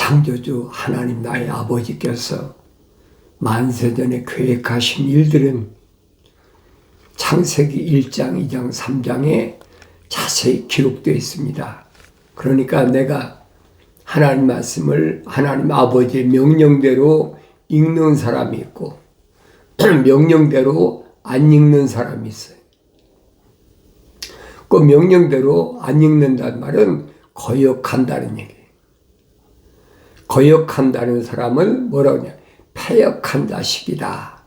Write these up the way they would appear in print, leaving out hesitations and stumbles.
창조주 하나님 나의 아버지께서 만세전에 계획하신 일들은 창세기 1장, 2장, 3장에 자세히 기록되어 있습니다. 그러니까 내가 하나님 말씀을 하나님 아버지의 명령대로 읽는 사람이 있고 명령대로 안 읽는 사람이 있어요. 그 명령대로 안 읽는다는 말은 거역한다는 얘기예요. 거역한다는 사람을 뭐라고 하냐? 패역한 자식이다.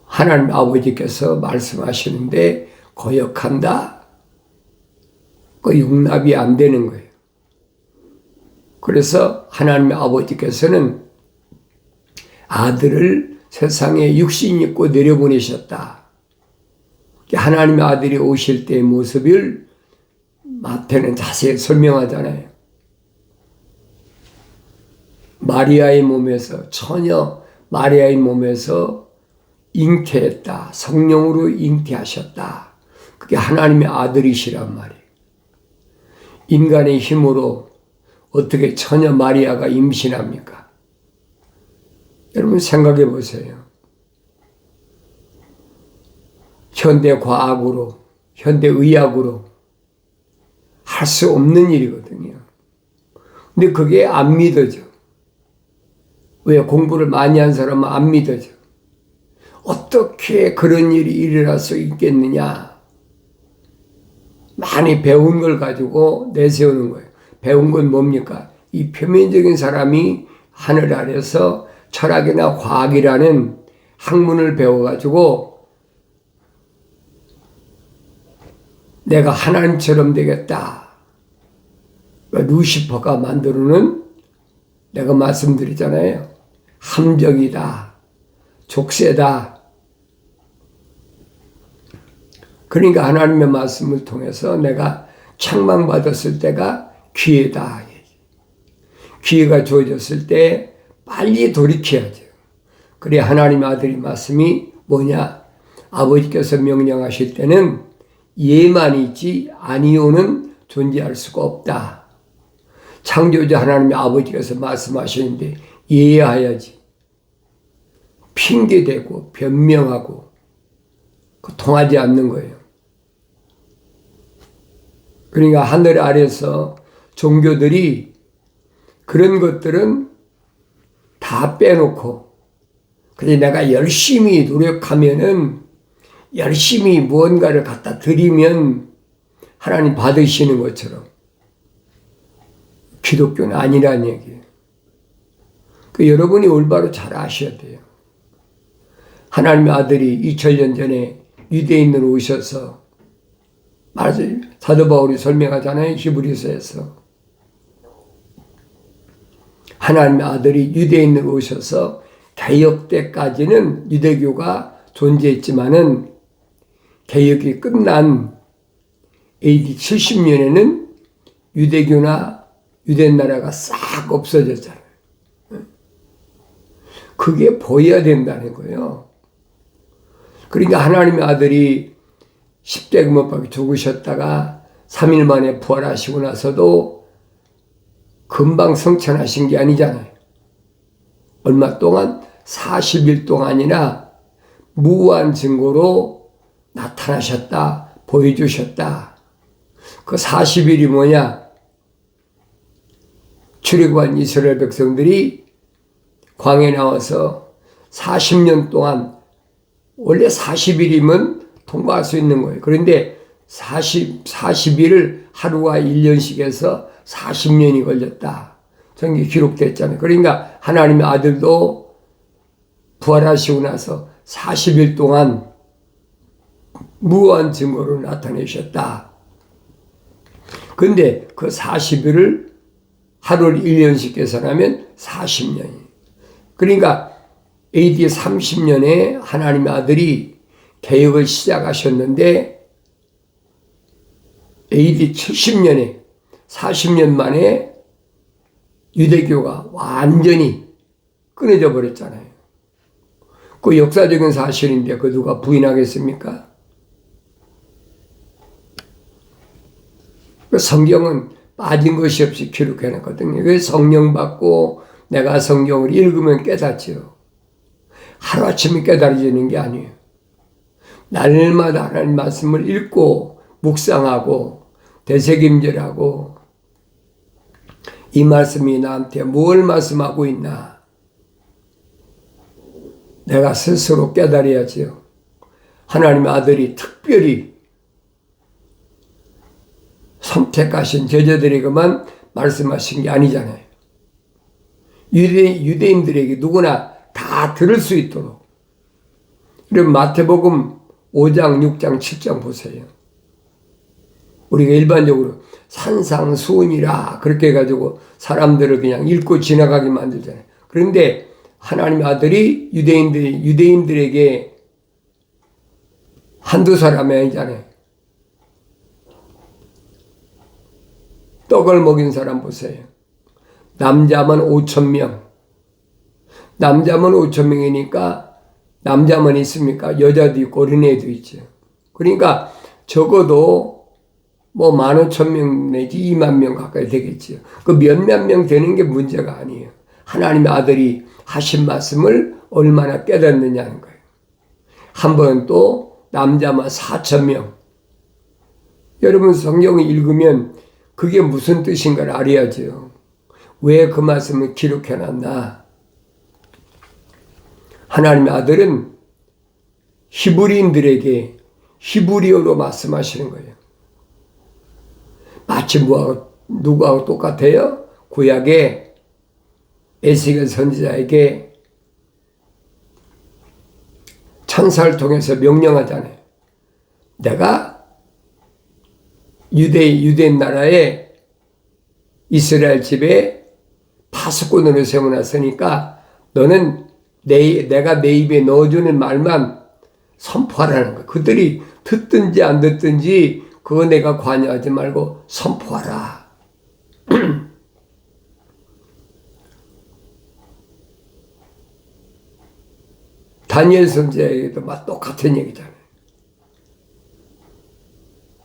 하나님 아버지께서 말씀하시는데 거역한다? 그 용납이 안 되는 거예요. 그래서 하나님 아버지께서는 아들을 세상에 육신 입고 내려보내셨다. 하나님의 아들이 오실 때의 모습을 마태는 자세히 설명하잖아요. 마리아의 몸에서 처녀 마리아의 몸에서 잉태했다. 성령으로 잉태하셨다. 그게 하나님의 아들이시란 말이에요. 인간의 힘으로 어떻게 처녀 마리아가 임신합니까? 여러분 생각해 보세요. 현대 과학으로, 현대 의학으로 할 수 없는 일이거든요. 근데 그게 안 믿어져. 왜? 공부를 많이 한 사람은 안 믿어져. 어떻게 그런 일이 일어날 수 있겠느냐? 많이 배운 걸 가지고 내세우는 거예요. 배운 건 뭡니까? 이 표면적인 사람이 하늘 아래서 철학이나 과학이라는 학문을 배워가지고 내가 하나님처럼 되겠다. 루시퍼가 만들어놓은 내가 말씀드리잖아요. 함정이다. 족쇄다. 그러니까 하나님의 말씀을 통해서 내가 책망받았을 때가 기회다. 기회가 주어졌을 때 빨리 돌이켜야죠. 그래 하나님의 아들의 말씀이 뭐냐? 아버지께서 명령하실 때는 예만 있지 아니오는 존재할 수가 없다. 창조자 하나님의 아버지께서 말씀하시는데 이해해야지. 핑계대고 변명하고 통하지 않는 거예요. 그러니까 하늘 아래서 종교들이 그런 것들은 다 빼놓고 그래 내가 열심히 노력하면은 열심히 무언가를 갖다 드리면 하나님 받으시는 것처럼 기독교는 아니라는 얘기예요. 그 여러분이 올바로 잘 아셔야 돼요. 하나님의 아들이 2000년 전에 유대인으로 오셔서 맞아요. 사도 바울이 설명하잖아요. 히브리서에서 하나님의 아들이 유대인으로 오셔서 개혁 때까지는 유대교가 존재했지만은 개혁이 끝난 AD 70년에는 유대교나 유대 나라가 싹 없어졌잖아요. 그게 보여야 된다는 거예요. 그러니까 하나님의 아들이 십자가 박혀 죽으셨다가 3일 만에 부활하시고 나서도 금방 성천하신 게 아니잖아요. 얼마 동안 40일 동안이나 무한 증거로 나타나셨다, 보여주셨다. 그 40일이 뭐냐? 출애굽한 이스라엘 백성들이 광야에 나와서 40년 동안 원래 40일이면 통과할 수 있는 거예요. 그런데 40일을 하루가 1년씩 해서 40년이 걸렸다. 성경에 기록됐잖아요. 그러니까 하나님의 아들도 부활하시고 나서 40일 동안 무한 증거로 나타내셨다. 근데 그 40일을 하루를 1년씩 계산하면 40년이에요. 그러니까 AD 30년에 하나님의 아들이 개혁을 시작하셨는데 AD 70년에 40년 만에 유대교가 완전히 끊어져 버렸잖아요. 그 역사적인 사실인데 그 누가 부인하겠습니까? 그 성경은 빠진 것이 없이 기록해놨거든요. 왜 성령 받고 내가 성경을 읽으면 깨닫죠. 하루아침에 깨달아지는 게 아니에요. 날마다 하나님 말씀을 읽고 묵상하고 되새김질하고 이 말씀이 나한테 뭘 말씀하고 있나 내가 스스로 깨달아야지요. 하나님의 아들이 특별히 선택하신 제자들에게만 말씀하신 게 아니잖아요. 유대인들에게 누구나 다 들을 수 있도록. 그럼 마태복음 5장, 6장, 7장 보세요. 우리가 일반적으로 산상수훈이라 그렇게 해가지고 사람들을 그냥 읽고 지나가게 만들잖아요. 그런데 하나님의 아들이 유대인들에게 한두 사람이 아니잖아요. 떡을 먹인 사람 보세요. 남자만 5,000명. 남자만 5,000명이니까 남자만 있습니까? 여자도 있고 어린애도 있죠. 그러니까 적어도 뭐 15,000명 내지 20,000명 가까이 되겠죠. 그 몇몇 명 되는 게 문제가 아니에요. 하나님의 아들이 하신 말씀을 얼마나 깨닫느냐는 거예요. 한 번 또 남자만 4,000명. 여러분 성경을 읽으면 그게 무슨 뜻인가를 알아야죠. 왜 그 말씀을 기록해놨나? 하나님의 아들은 히브리인들에게 히브리어로 말씀하시는 거예요. 마치 누구하고 똑같아요? 구약에 에스겔 선지자에게 천사를 통해서 명령하잖아요. 내가 유대인 나라에 이스라엘 집에 파수꾼으로 세워놨으니까 너는 내가 내 입에 넣어주는 말만 선포하라는 거야. 그들이 듣든지 안 듣든지 그거 내가 관여하지 말고 선포하라. 다니엘 선지자에게도 막 똑같은 얘기잖아요.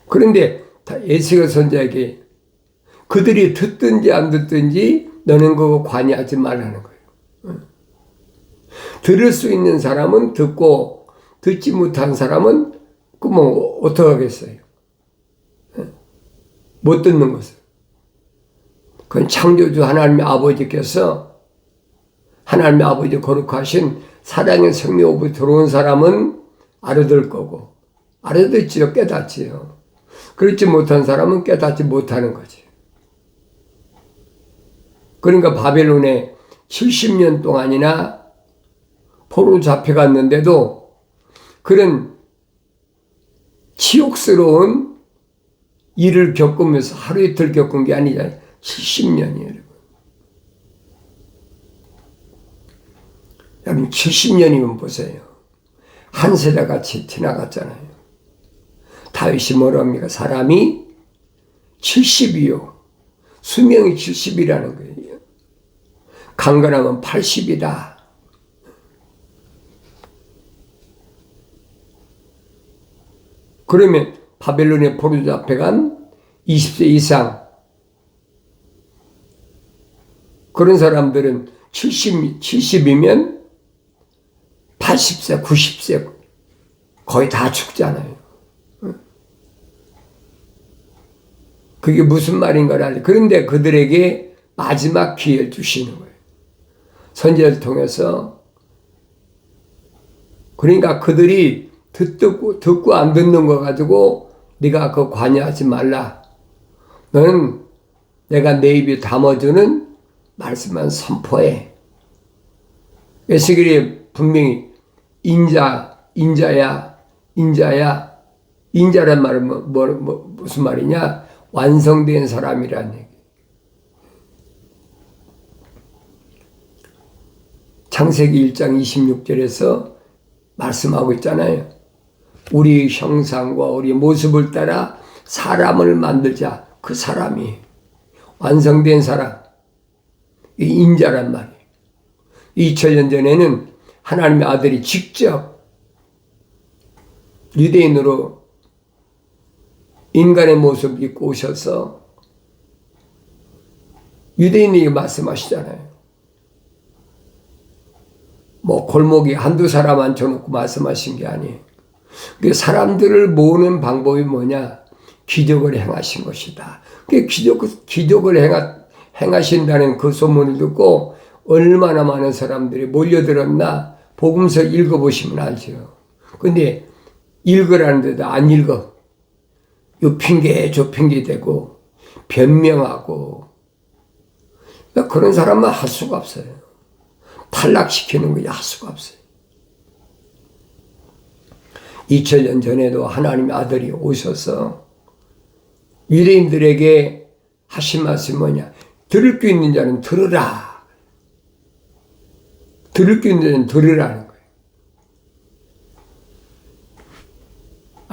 그런데 에스겔 선지자에게 그들이 듣든지 안 듣든지 너는 그거 관여하지 말라는 거예요. 들을 수 있는 사람은 듣고 듣지 못한 사람은 그 뭐 어떻게 하겠어요? 못 듣는 것을. 그건 창조주 하나님의 아버지께서 하나님의 아버지 거룩하신 사랑의 성령으로 들어온 사람은 알아들 거고 알아듣지요. 깨닫지요. 그렇지 못한 사람은 깨닫지 못하는 거지. 그러니까 바벨론에 70년 동안이나 포로 잡혀갔는데도 그런 치욕스러운 일을 겪으면서 하루 이틀 겪은 게 아니잖아요. 70년이에요. 여러분 70년이면 보세요. 한 세대같이 지나갔잖아요. 다윗이 뭐라 합니까? 사람이 70이요. 수명이 70이라는 거예요. 강건하면 80이다. 그러면 바벨론에 포로 잡혀간 20세 이상 그런 사람들은 70이면 80세, 90세 거의 다 죽잖아요. 그게 무슨 말인가를 알죠. 그런데 그들에게 마지막 기회를 주시는 거예요. 선지자를 통해서. 그러니까 그들이 듣고 안 듣는 거 가지고 네가 그거 관여하지 말라. 너는 내가 내 입에 담아주는 말씀만 선포해. 에스겔이 분명히 인자란 말은 무슨 말이냐? 완성된 사람이란 얘기. 창세기 1장 26절에서 말씀하고 있잖아요. 우리 형상과 우리 모습을 따라 사람을 만들자. 그 사람이 완성된 사람. 이 인자란 말이에요. 2000년 전에는 하나님의 아들이 직접 유대인으로 인간의 모습을 입고 오셔서 유대인에게 말씀하시잖아요. 뭐 골목에 한두 사람 앉혀놓고 말씀하신 게 아니에요. 그 사람들을 모으는 방법이 뭐냐? 기적을 행하신 것이다. 그 기적을 행하신다는 그 소문을 듣고 얼마나 많은 사람들이 몰려들었나 복음서 읽어보시면 알죠. 근데 읽으라는데도 안 읽어. 요 핑계 저 핑계 대고 변명하고 그런 사람은 할 수가 없어요. 탈락시키는 거 할 수가 없어요. 2000년 전에도 하나님의 아들이 오셔서 유대인들에게 하신 말씀이 뭐냐? 들을 게 있는 자는 들으라. 들을 게 있는 자는 들으라는 거예요.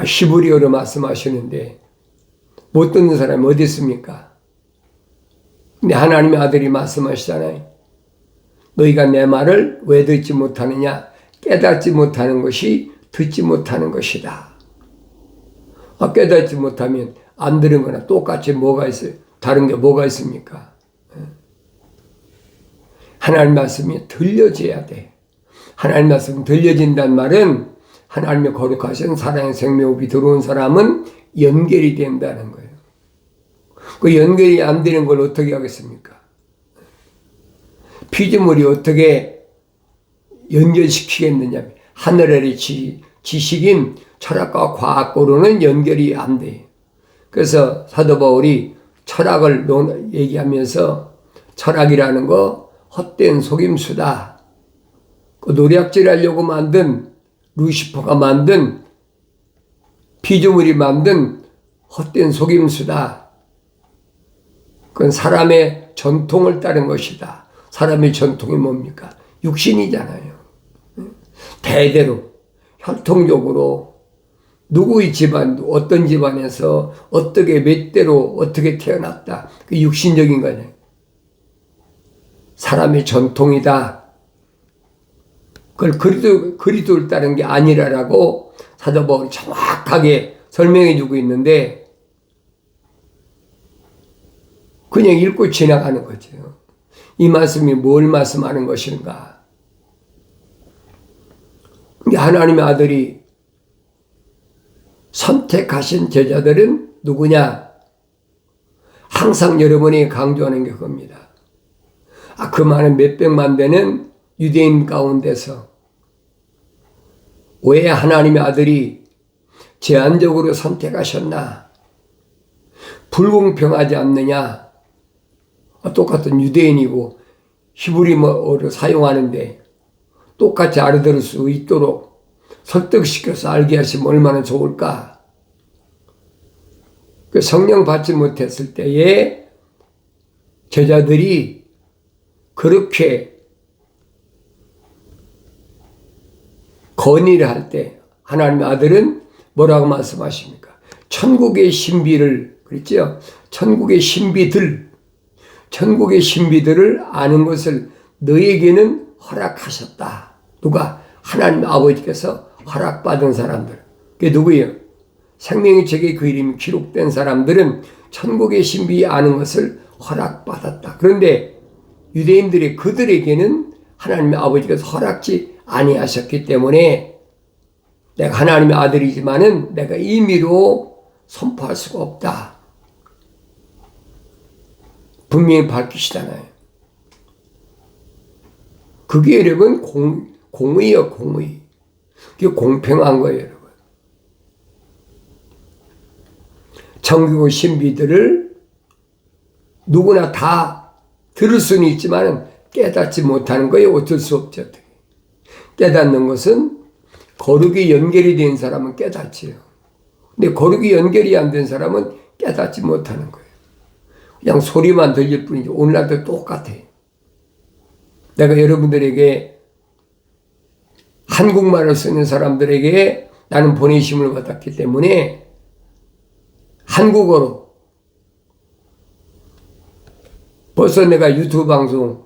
히브리어로 말씀하시는데 못 듣는 사람이 어디 있습니까? 근데 하나님의 아들이 말씀하시잖아요. 너희가 내 말을 왜 듣지 못하느냐? 깨닫지 못하는 것이 듣지 못하는 것이다. 깨닫지 못하면 안 들은 거나 똑같이 뭐가 있어요? 다른 게 뭐가 있습니까? 하나님 말씀이 들려져야 돼. 하나님 말씀이 들려진다는 말은 하나님의 거룩하신 사랑의 생명호흡이 들어온 사람은 연결이 된다는 거예요. 그 연결이 안 되는 걸 어떻게 하겠습니까? 피조물이 어떻게 연결시키겠느냐. 하늘 아래 지식인 철학과 과학으로는 연결이 안 돼. 그래서 사도 바울이 철학을 얘기하면서 철학이라는 거 헛된 속임수다. 그 노략질 하려고 만든 루시퍼가 만든 피조물이 만든 헛된 속임수다. 그건 사람의 전통을 따른 것이다. 사람의 전통이 뭡니까? 육신이잖아요. 대대로 혈통적으로 누구의 집안, 어떤 집안에서 어떻게 몇 대로 어떻게 태어났다. 그 육신적인 거냐. 사람의 전통이다. 그걸 그리스도를 따른 게 아니라라고 사도 바울이 정확하게 설명해 주고 있는데 그냥 읽고 지나가는 거죠. 이 말씀이 뭘 말씀하는 것인가? 하나님의 아들이 선택하신 제자들은 누구냐? 항상 여러분이 강조하는 게 그겁니다. 그 많은 몇백만 되는 유대인 가운데서 왜 하나님의 아들이 제한적으로 선택하셨나? 불공평하지 않느냐? 똑같은 유대인이고 히브리어를 사용하는데 똑같이 알아들을 수 있도록 설득시켜서 알게 하시면 얼마나 좋을까? 그 성령 받지 못했을 때에 제자들이 그렇게 건의를 할 때 하나님의 아들은 뭐라고 말씀하십니까? 천국의 신비를 그랬죠? 천국의 신비들을 아는 것을 너에게는 허락하셨다. 누가? 하나님 아버지께서 허락받은 사람들. 그게 누구예요? 생명의 책에 그 이름이 기록된 사람들은 천국의 신비 아는 것을 허락받았다. 그런데 유대인들이 그들에게는 하나님의 아버지께서 허락지 아니하셨기 때문에 내가 하나님의 아들이지만은 내가 임의로 선포할 수가 없다. 분명히 밝히시잖아요. 그게 여러분 공의요, 공의. 그게 공평한 거예요, 여러분. 천국의 신비들을 누구나 다 들을 수는 있지만 깨닫지 못하는 거예요. 어쩔 수 없죠. 깨닫는 것은 거룩이 연결이 된 사람은 깨닫지요. 근데 거룩이 연결이 안 된 사람은 깨닫지 못하는 거예요. 그냥 소리만 들릴 뿐이지. 오늘날도 똑같아요. 내가 여러분들에게 한국말을 쓰는 사람들에게 나는 보내심을 받았기 때문에 한국어로 벌써 내가 유튜브 방송,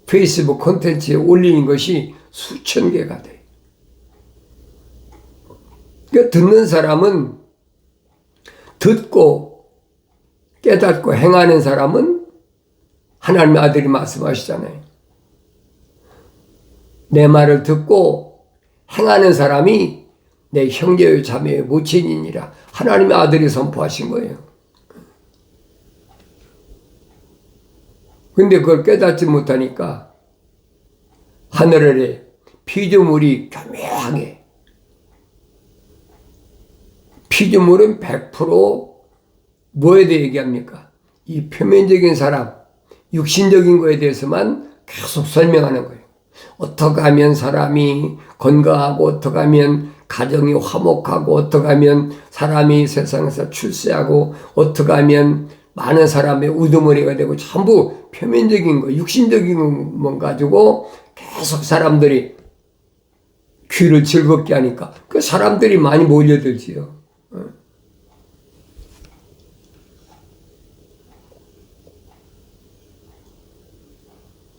페이스북 콘텐츠에 올리는 것이 수천 개가 돼. 그러니까 듣는 사람은 듣고 깨닫고 행하는 사람은 하나님의 아들이 말씀하시잖아요. 내 말을 듣고 행하는 사람이 내 형제요 자매의 모친이니라. 하나님의 아들이 선포하신 거예요. 근데 그걸 깨닫지 못하니까 하늘 아래 피조물이 교묘하게, 피조물은 100% 뭐에 대해 얘기합니까? 이 표면적인 사람, 육신적인 거에 대해서만 계속 설명하는 거예요. 어떻게 하면 사람이 건강하고, 어떻게 하면 가정이 화목하고, 어떻게 하면 사람이 세상에서 출세하고, 어떻게 하면 많은 사람의 우두머리가 되고, 전부 표면적인 거, 육신적인 것만 가지고 계속 사람들이 귀를 즐겁게 하니까 그 사람들이 많이 몰려들지요.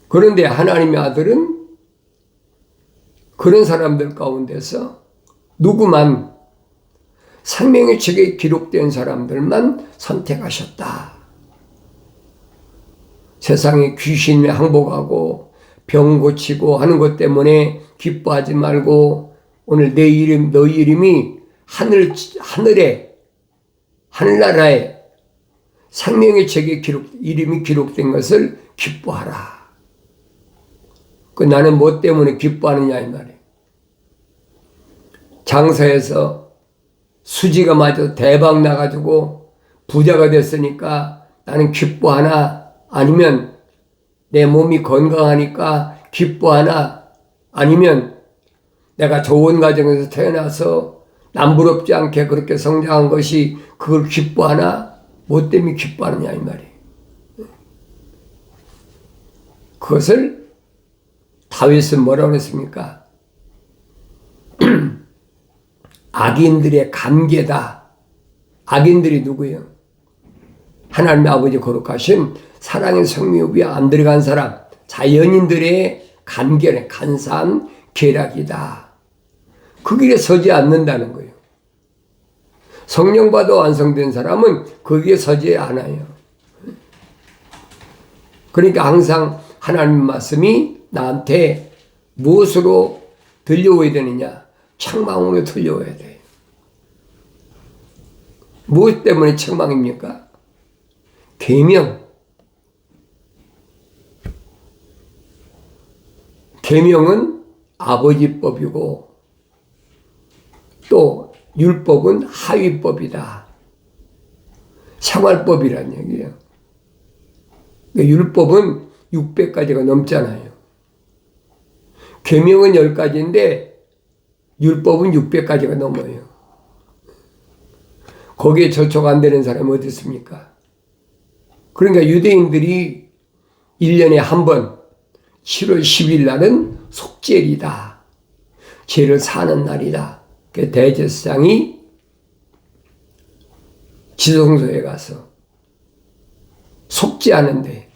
그런데 하나님의 아들은 그런 사람들 가운데서 누구만, 생명의 책에 기록된 사람들만 선택하셨다. 세상에 귀신에 항복하고 병 고치고 하는 것 때문에 기뻐하지 말고, 오늘 내 이름, 너희 이름이 하늘나라에 생명의 책에 이름이 기록된 것을 기뻐하라. 나는 뭐 때문에 기뻐하느냐 이 말이에요. 장사해서 수지가 맞아 대박 나가지고 부자가 됐으니까 나는 기뻐하나, 아니면 내 몸이 건강하니까 기뻐하나, 아니면 내가 좋은 가정에서 태어나서 남부럽지 않게 그렇게 성장한 것이 그걸 기뻐하나, 뭐 때문에 기뻐하느냐 이 말이에요. 그것을 다윗은 뭐라고 했습니까? 악인들의 관계다. 악인들이 누구예요? 하나님의 아버지 거룩하신 사랑의 성묘 위에 안 들어간 사람, 자연인들의 관계는 간사한 계략이다. 그 길에 서지 않는다는 거예요. 성령받아 완성된 사람은 거기에 서지 않아요. 그러니까 항상 하나님 말씀이 나한테 무엇으로 들려와야 되느냐? 책망으로 들려와야 돼요. 무엇 때문에 책망입니까? 계명. 계명은 아버지법이고, 또 율법은 하위법이다. 생활법이란 얘기예요. 율법은 600가지가 넘잖아요. 계명은 10가지인데 율법은 600가지가 넘어요. 거기에 저촉 안 되는 사람이 어디 있습니까? 그러니까 유대인들이 1년에 한 번 7월 10일 날은 속죄일이다. 죄를 사는 날이다. 그 대제사장이 지성소에 가서 속죄하는데,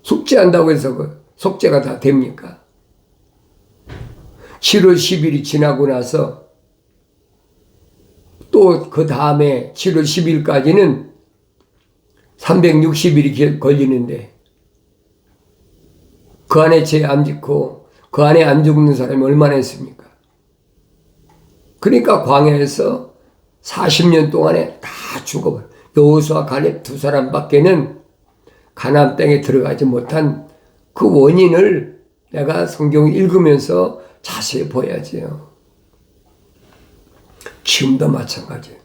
속죄한다고 해서 그 속죄가 다 됩니까? 7월 10일이 지나고 나서 또 그 다음에 7월 10일까지는 360일이 걸리는데, 그 안에 죄 안 짓고 그 안에 안 죽는 사람이 얼마나 있습니까? 그러니까 광야에서 40년 동안에 다 죽어버려. 여호수아 갈렙 두 사람밖에는 가나안 땅에 들어가지 못한 그 원인을 내가 성경을 읽으면서 자세히 보야지요. 지금도 마찬가지예요.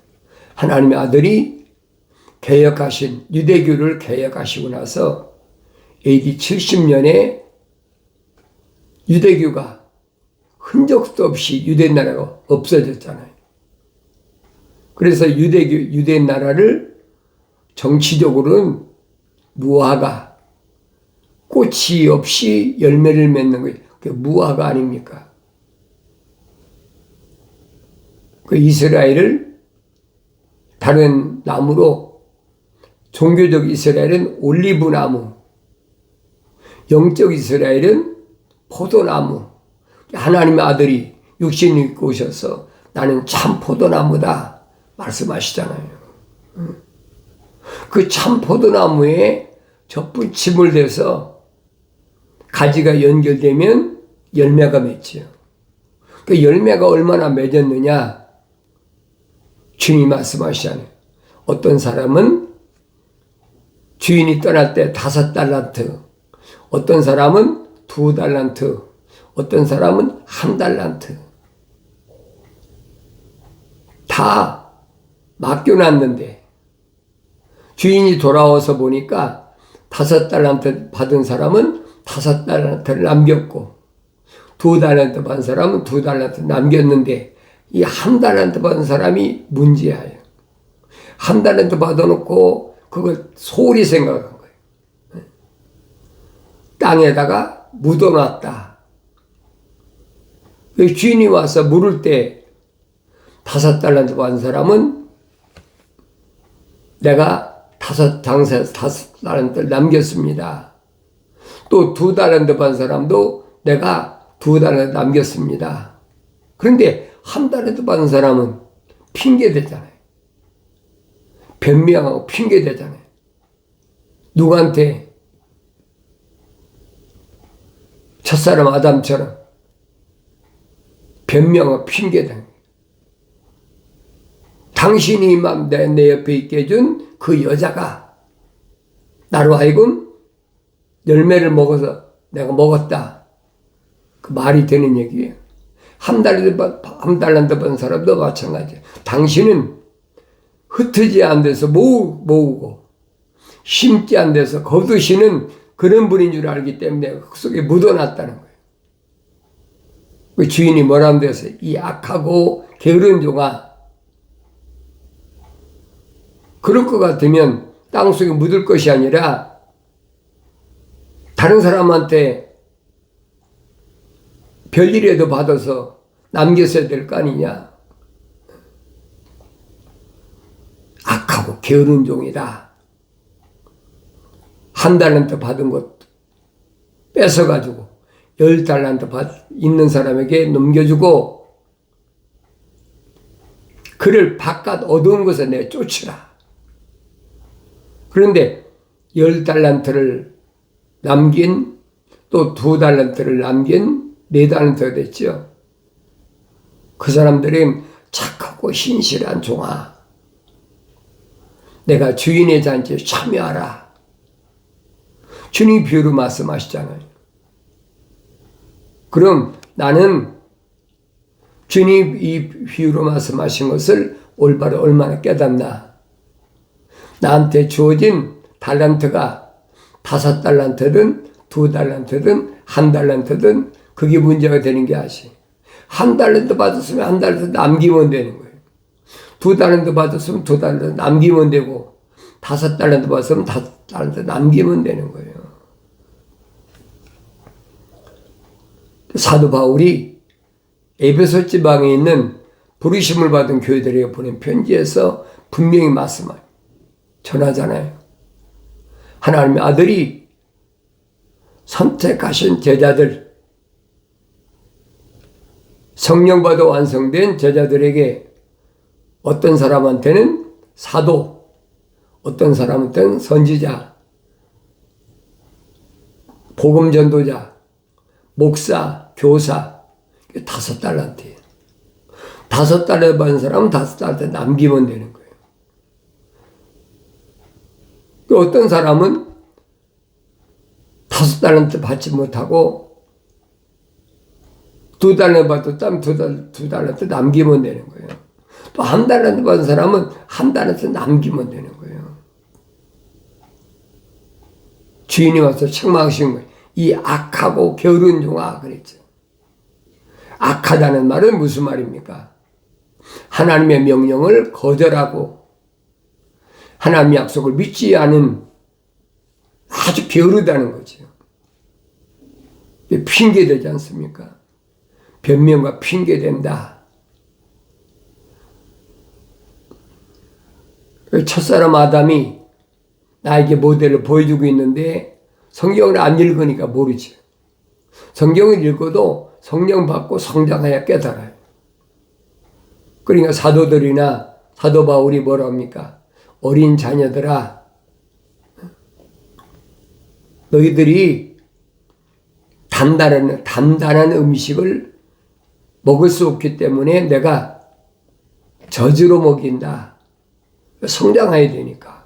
하나님의 아들이 개혁하신, 유대교를 개혁하시고 나서 AD 70년에 유대교가 흔적도 없이 유대 나라가 없어졌잖아요. 그래서 유대 나라를 정치적으로는 무화과, 꽃이 없이 열매를 맺는 거예요. 그게 무화과 아닙니까? 그 이스라엘을 다른 나무로, 종교적 이스라엘은 올리브 나무, 영적 이스라엘은 포도나무. 하나님의 아들이 육신을 입고 오셔서 나는 참 포도나무다 말씀하시잖아요. 그 참 포도나무에 전부 지물돼서 가지가 연결되면 열매가 맺지요. 그 열매가 얼마나 맺었느냐? 주님이 말씀하시잖아요. 어떤 사람은 주인이 떠날 때 5달란트, 어떤 사람은 2달란트, 어떤 사람은 1달란트. 다 맡겨놨는데 주인이 돌아와서 보니까 5달란트 받은 사람은 5달란트를 남겼고 2달란트 받은 사람은 2달란트 남겼는데 이 1달란트 받은 사람이 문제예요. 1달란트 받아놓고 그걸 소홀히 생각한 거예요. 땅에다가 묻어놨다. 주인이 와서 물을 때 5달란트 받은 사람은 내가 5달란트를 남겼습니다. 또 2달란트 받은 사람도 내가 2달란트 남겼습니다. 그런데 1달란트 받은 사람은 핑계대잖아요. 변명하고 핑계대잖아요. 누구한테? 첫사람 아담처럼 변명하고 핑계대는 거예요. 당신이 내 옆에 있게 해준 그 여자가 나로 하여금 열매를 먹어서 내가 먹었다. 그 말이 되는 얘기예요. 1달란트 받은 사람도 마찬가지예요. 당신은 흩어지지 않은 데서 모으고 심지 않은 데서 거두시는 그런 분인 줄 알기 때문에 그 속에 묻어놨다는 거예요. 그 주인이 뭐라는 데서 이 악하고 게으른 종아, 그럴 것 같으면 땅속에 묻을 것이 아니라 다른 사람한테 별일이라도 받아서 남겼어야 될 거 아니냐. 악하고 게으른 종이다. 1달란트 받은 것 뺏어가지고 10달란트 있는 사람에게 넘겨주고 그를 바깥 어두운 곳에 내쫓으라. 그런데 10달란트를 남긴 또 2달란트를 남긴 4달란트가 됐죠. 그 사람들은 착하고 신실한 종아, 내가 주인의 잔치에 참여하라. 주님이 비유로 말씀하시잖아요. 그럼 나는 주님이 이 비유로 말씀하신 것을 올바로 얼마나 깨닫나? 나한테 주어진 달란트가 5달란트든 2달란트든 1달란트든 그게 문제가 되는 게 아시. 1달란트 받았으면 1달란트 남기면 되는 거예요. 2달란트 받았으면 2달란트 남기면 되고 5달란트 받았으면 5달란트 남기면 되는 거예요. 사도 바울이 에베소 지방에 있는 부르심을 받은 교회들에게 보낸 편지에서 분명히 전하잖아요. 하나님의 아들이 선택하신 제자들, 성령 받아 완성된 제자들에게 어떤 사람한테는 사도, 어떤 사람한테는 선지자, 복음 전도자, 목사, 교사, 5달란트예요. 5달란트 받은 사람은 5달란트 남기면 되는 거예요. 어떤 사람은 5달란트 받지 못하고 2달란트 받았다면 2달란트 남기면 되는 거예요. 또 1달란트 받은 사람은 1달란트 남기면 되는 거예요. 주인이 와서 책망하신 거예요. 이 악하고 게으른 종아, 그랬죠. 악하다는 말은 무슨 말입니까? 하나님의 명령을 거절하고 하나님의 약속을 믿지 않은 아주 게으르다는 거죠. 핑계되지 않습니까? 변명과 핑계된다. 첫사람 아담이 나에게 모델을 보여주고 있는데 성경을 안 읽으니까 모르지. 성경을 읽어도 성령 받고 성장해야 깨달아요. 그러니까 사도들이나 사도 바울이 뭐라 합니까? 어린 자녀들아, 너희들이 단단한 음식을 먹을 수 없기 때문에 내가 저주로 먹인다. 성장해야 되니까.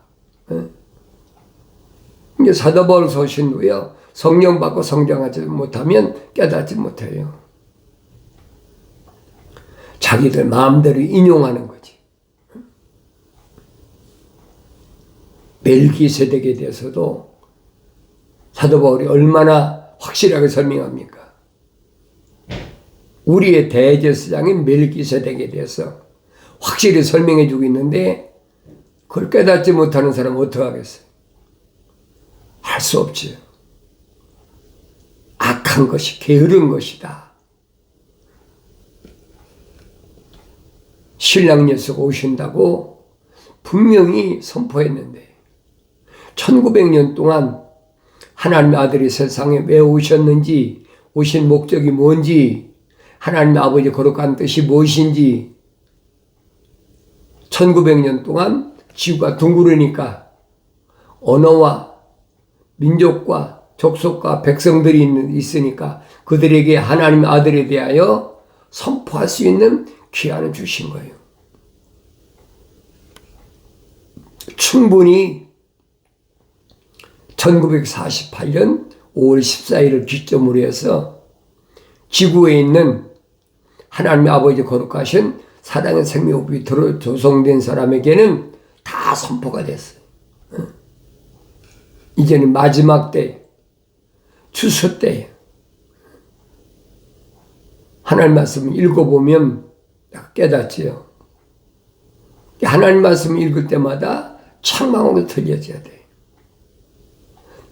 이제 사도 바울 소신 후에 성령 받고 성장하지 못하면 깨닫지 못해요. 자기들 마음대로 인용하는 거지. 멜기세덱에 대해서도 사도 바울이 얼마나 확실하게 설명합니까? 우리의 대제사장인 멜기세덱에 대해서 확실히 설명해 주고 있는데 그걸 깨닫지 못하는 사람은 어떻게 하겠어요? 할 수 없지요. 악한 것이 게으른 것이다. 신랑 예수가 오신다고 분명히 선포했는데 1900년 동안 하나님의 아들이 세상에 왜 오셨는지, 오신 목적이 뭔지, 하나님의 아버지 거룩한 뜻이 무엇인지 1900년 동안 지구가 둥그러니까 언어와 민족과 족속과 백성들이 있으니까 그들에게 하나님의 아들에 대하여 선포할 수 있는 기한을 주신 거예요. 충분히 1948년 5월 14일을 기점으로 해서 지구에 있는 하나님의 아버지 거룩하신 사랑의 생명법이 조성된 사람에게는 다 선포가 됐어요. 이제는 마지막 때, 추수 때 하나님 말씀을 읽어보면 깨닫지요. 하나님 말씀을 읽을 때마다 책망으로 들려져야 돼.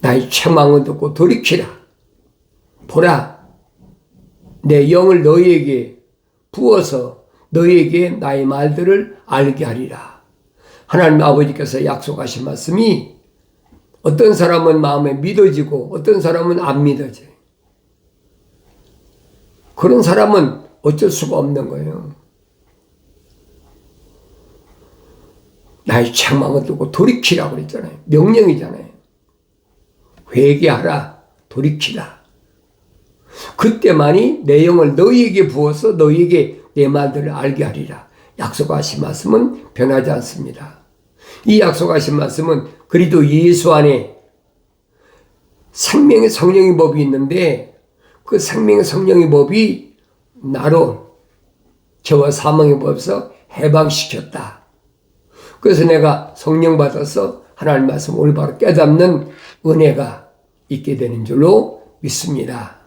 나의 책망을 듣고 돌이키라. 보라, 내 영을 너희에게 부어서 너희에게 나의 말들을 알게 하리라. 하나님 아버지께서 약속하신 말씀이 어떤 사람은 마음에 믿어지고 어떤 사람은 안 믿어져요. 그런 사람은 어쩔 수가 없는 거예요. 나의 책망을 듣고 돌이키라고 그랬잖아요. 명령이잖아요. 회개하라, 돌이키라. 그때만이 내 영을 너희에게 부어서 너희에게 내 말들을 알게 하리라. 약속하신 말씀은 변하지 않습니다. 이 약속하신 말씀은 그리스도 예수 안에 생명의 성령의 법이 있는데 그 생명의 성령의 법이 나로 죄와 사망의 법에서 해방시켰다. 그래서 내가 성령 받아서 하나님 말씀 올바로 깨닫는 은혜가 있게 되는 줄로 믿습니다.